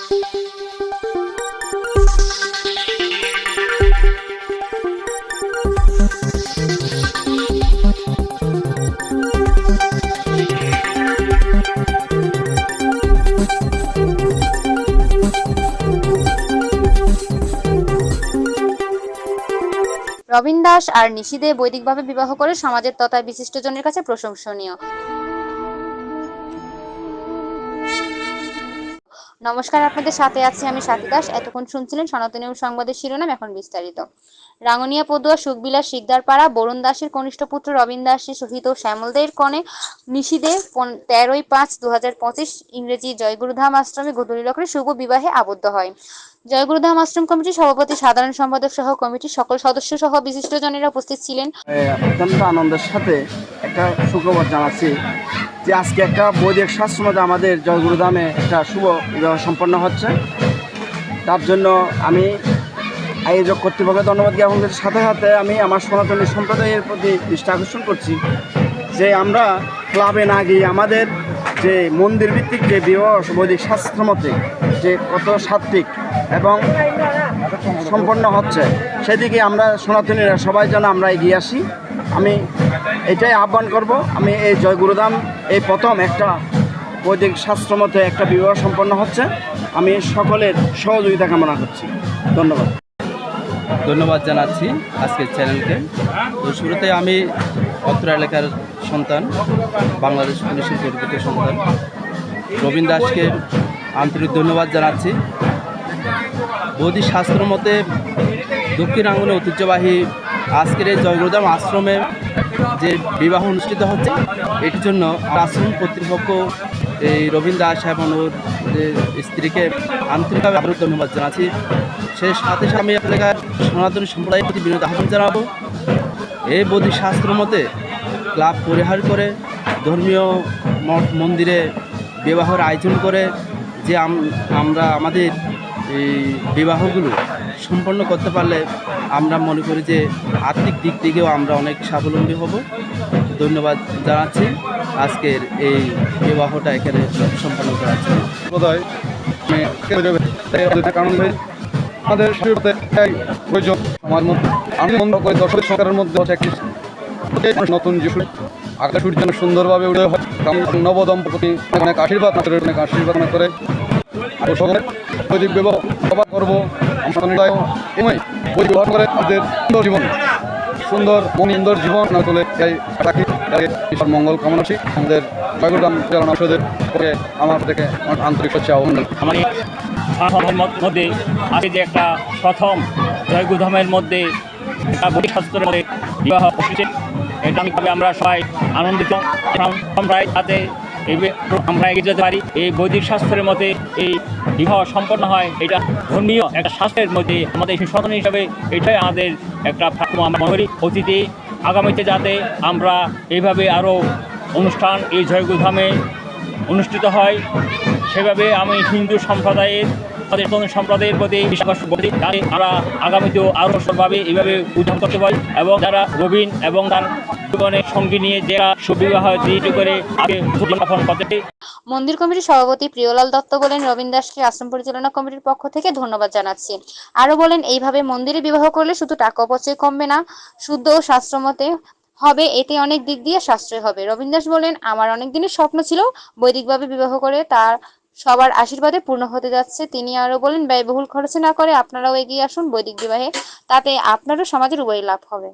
রবিন দাস আর নিশি দে বৈদিকভাবে বিবাহ করে সমাজের তথা বিশিষ্টজনের কাছে প্রশংসনীয়। নমস্কার, আপনাদের সাথে আছি আমি সাথী দাস। এতক্ষণ শুনছিলেন সনাতনী সংবাদের শিরোনাম, এখন বিস্তারিত। রাঙ্গুনিয়া পদুয়া সুখবিলাস শিকদারপাড়া বরুণ দাসের কনিষ্ঠ পুত্র রবিন দাসের সহিত শ্যামল দের কনে নিশি দে 13/5/2025 ইংরেজি জয়গুরুধাম আশ্রমে গোধূলিলগ্নে শুভ বিবাহে আবদ্ধ হয়। জয়গুরুধাম আশ্রম কমিটির সভাপতি, সাধারণ সম্পাদক সহ কমিটির সকল সদস্য সহ বিশিষ্টজনেরা উপস্থিত ছিলেন। অত্যন্ত আনন্দের সাথে একটা সুখবর জানাচ্ছি যে আজকে একটা বৈদিক শাস্ত্র মতে আমাদের জয়গুরুধামে একটা শুভ বিবাহ সম্পন্ন হচ্ছে। তার জন্য আমি আয়োজক কর্তৃপক্ষকে ধন্যবাদ জ্ঞাপন করছি। সাথে সাথে আমি আমার সনাতনী সম্প্রদায়ের প্রতি দৃষ্টি আকর্ষণ করছি যে আমরা ক্লাবে না গিয়ে আমাদের যে মন্দির ভিত্তিক যে বিবাহ বৈদিক শাস্ত্র মতে যে কত সাত্বিক এবং সম্পন্ন হচ্ছে, সেদিকে আমরা সনাতনীরা সবাই যেন আমরা এগিয়ে আসি। আমি এটাই আহ্বান করব। আমি এই জয়গুরুধাম এই প্রথম একটা বৈদিক শাস্ত্র মতে একটা বিবাহ সম্পন্ন হচ্ছে। আমি সকলের সহযোগিতা কামনা করছি। ধন্যবাদ জানাচ্ছি আজকের চ্যানেলকে। তো শুরুতে আমি অত্র এলাকার সন্তান, বাংলাদেশ পুলিশের গর্বিত সন্তান রবিন দাসকে আন্তরিক ধন্যবাদ জানাচ্ছি। বৈদিক শাস্ত্র মতে দক্ষিণ আঙ্গুলে ঐতিহ্যবাহী আজকের এই জয়গুরুধাম আশ্রমে যে বিবাহ অনুষ্ঠিত হচ্ছে, এটির জন্য আশ্রম কর্তৃপক্ষ এই রবিন দাস এবং ওর যে স্ত্রীকে আন্তরিকভাবে আরও ধন্যবাদ জানাচ্ছি। সেই সাথে সাথে আমি এলাকার সনাতনী সম্প্রদায়ের প্রতি বিনোদ আহ্বান জানাবো। এই বৈদিক শাস্ত্র মতে ক্লাব পরিহার করে ধর্মীয় মঠ মন্দিরে বিবাহের আয়োজন করে যে আমরা আমাদের এই বিবাহগুলো সম্পন্ন করতে পারলে আমরা মনে করি যে আর্থিক দিক থেকেও আমরা অনেক স্বাবলম্বী হব। ধন্যবাদ জানাচ্ছি আজকের এই বিবাহটা এখানে সম্পন্ন করা হচ্ছে। আমাদের প্রয়োজন আমার মধ্যে আমি মনে করি দর্শক সরকারের মধ্যে একটি নতুন জীবন আকাশ যেন সুন্দরভাবে উদয় হয়। নবদম্পতি অনেক আশীর্বাদ অনেক আশীর্বাদ করে বৈদিক বিবাহ সবার করবো। বৈদিক বিবাহ করে আমাদের সুন্দর জীবন সুন্দর জীবন তুলে রাখি, ঈশ্বর মঙ্গল কামনা করি। আমাদের জয়গুরুধাম পরিষদের আমার থেকে আন্তরিক হচ্ছে আহ্বান মধ্যে আজকে যে একটা প্রথম জয়গুরুধামের মধ্যে একটা বৈদিক শাস্ত্রের মধ্যে বিবাহ হচ্ছে, এটা আমরা সবাই আনন্দিত। আমরা যাতে আমরা এগিয়ে যেতে পারি, এই বৈদিক শাস্ত্রের মধ্যে এই বিবাহ সম্পন্ন হয়, এটা ধর্মীয় একটা শাস্ত্রের মধ্যে আমাদের সনাতনী হিসাবে এটাই আমাদের একটা আমরা মনে করি। অতীতে আগামীতে যাতে আমরা এইভাবে আরও অনুষ্ঠান এই জয়গুরুধামে অনুষ্ঠিত হয়, সেভাবে আমি হিন্দু সম্প্রদায়ের সম্প্রদায়ের প্রতি বিশ্বাস করি যাতে আমরা আগামীতেও আরও সরভাবে এইভাবে উদ্যাপন করতে পারি এবং যারা রবিন এবং তার জীবনের সঙ্গী নিয়ে যারা সুবিবাহ করে উদযাপন করতে। মন্দির কমিটির সভাপতি প্রিয়লাল দত্ত বলেন, রবিন দাসকে আশ্রম পরিচালনা কমিটির পক্ষ থেকে ধন্যবাদ জানাচ্ছি। আরও বলেন, এইভাবে মন্দিরে বিবাহ করলে শুধু টাকা অপচয় কমবে না, শুদ্ধ ও শাস্ত্রমতে হবে, এতে অনেক দিক দিয়ে সাশ্রয় হবে। রবিন দাস বলেন, আমার অনেক দিনের স্বপ্ন ছিল বৈদিকভাবে বিবাহ করে তার সবার আশীর্বাদে পূর্ণ হতে যাচ্ছে। তিনি আরো বলেন, ব্যয়বহুল খরচে না করে আপনারাও এগিয়ে আসুন বৈদিক বিবাহে, তাতে আপনারও সমাজের উভয় লাভ হবে।